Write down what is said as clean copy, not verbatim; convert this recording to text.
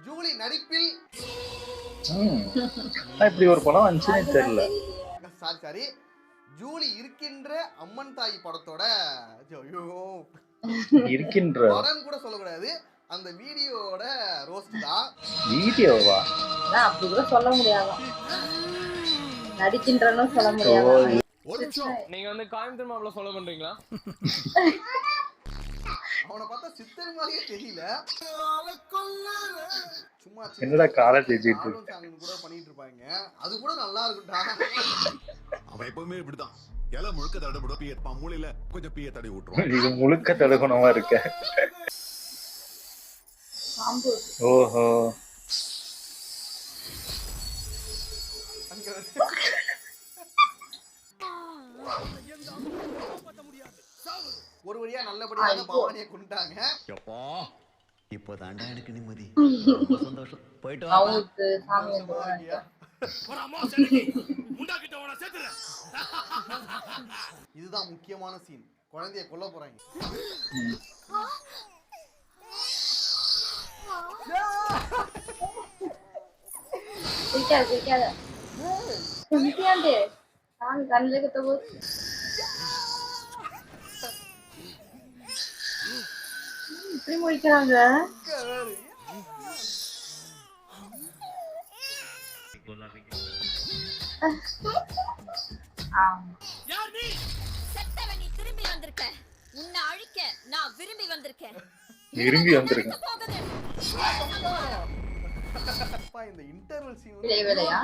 Julie நடிப்பில் இப்படி ஒரு படம் வந்துச்சுன்னு தெரியல. சாரி ஜூலி இருக்கின்ற அம்மன் தாய் படத்தோட இருக்கின்ற படம் கூட சொல்லக்கூடாது, அந்த வீடியோட ரோஸ்ட் தான். வீடியோவா? அப்படி கூட சொல்ல முடியாது, நடிக்கின்றன்னு சொல்ல முடியாது. நீங்க வந்து கோயம்புத்தூர் மாப்பிள்ள ஃபாலோ பண்றீங்களா? அவனை பார்த்தா சித்தர் மாதிரியே தெரியல, சும்மா என்னடா காலேஜ் கூட பண்ணிட்டு இருப்பாங்க, அது கூட நல்லா இருக்கும்டா. அவன் எப்பவுமே இப்படிதான், எல்லாம் முழுக்க தடபடும், பியப்பா மூளையில கொஞ்சம் பிய தடவி விட்டுருவான். இது முழுக்க தடுக்கணுமா இருக்க. ஓஹோ, ஒரு வழியா நல்லபடியாக பவானியை கொண்டாங்க. எப்பா இப்போதாண்டா எனக்கு நிம்மதி, சந்தோஷம். போயிட்டு அவங்களுக்கு சாமி இதுதான் முக்கியமான சீன், குழந்தைய கொல்ல போறாங்க. கண்ணுல கிட்ட போது இப்படி முடிக்கிறாங்க. திரும்பி வந்திருக்க, உன்னை அழிக்க நான் விரும்பி வந்திருக்கேன். இந்த இன்டர்வல் சீன் இடைவேளையா?